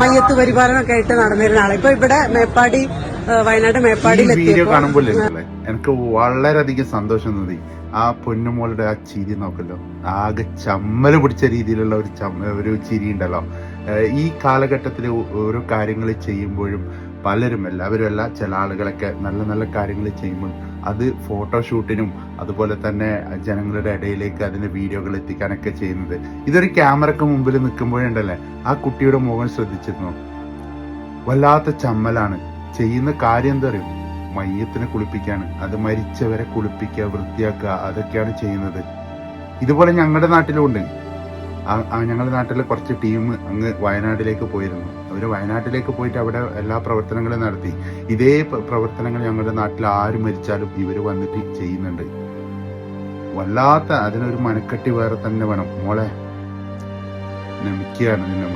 മയ്യത്ത് പരിപാലനമൊക്കെ ആയിട്ട് നടന്നിരുന്ന ആളെ ഇപ്പൊ ഇവിടെ മേപ്പാടി വയനാട് മേപ്പാടിയിൽ വീഡിയോ കാണുമ്പോൾ എനിക്ക് വളരെയധികം സന്തോഷം തോന്നി. ആ പൊന്നുമോളുടെ ആ ചിരി നോക്കല്ലോ, ആകെ ചമ്മല് പിടിച്ച രീതിയിലുള്ള ഒരു ചിരി ഉണ്ടല്ലോ. ഈ കാലഘട്ടത്തിൽ ഓരോ കാര്യങ്ങൾ ചെയ്യുമ്പോഴും പലരും, എല്ലാവരും അല്ല, ചില ആളുകളൊക്കെ നല്ല നല്ല കാര്യങ്ങൾ ചെയ്യുമ്പോൾ അത് ഫോട്ടോഷൂട്ടിനും അതുപോലെ തന്നെ ജനങ്ങളുടെ ഇടയിലേക്ക് അതിന്റെ വീഡിയോകൾ എത്തിക്കാനൊക്കെ ചെയ്യുന്നത്. ഇതൊരു ക്യാമറക്ക് മുമ്പിൽ നിൽക്കുമ്പോഴുണ്ടല്ലേ, ആ കുട്ടിയുടെ മുഖം ശ്രദ്ധിച്ചിരുന്നു. വല്ലാത്ത ചമ്മലാണ്. ചെയ്യുന്ന കാര്യം എന്താ അറിയും? മയ്യത്തിനെ കുളിപ്പിക്കാണ്. അത് മരിച്ചവരെ കുളിപ്പിക്കുക, വൃത്തിയാക്കുക, അതൊക്കെയാണ് ചെയ്യുന്നത്. ഇതുപോലെ ഞങ്ങളുടെ നാട്ടിലും ഉണ്ട്. ഞങ്ങളുടെ നാട്ടിലെ കുറച്ച് ടീം അങ്ങ് വയനാട്ടിലേക്ക് പോയിരുന്നു. അവർ വയനാട്ടിലേക്ക് പോയിട്ട് അവിടെ എല്ലാ പ്രവർത്തനങ്ങളും നടത്തി. ഇതേ പ്രവർത്തനങ്ങൾ ഞങ്ങളുടെ നാട്ടിൽ ആര് മരിച്ചാലും ഇവർ വന്നിട്ട് ചെയ്യുന്നുണ്ട്. വല്ലാത്ത അതിനൊരു മനക്കെട്ടി വേറെ തന്നെ വേണം മോളെ. നമിക്കുകയാണ് നിന്നെ.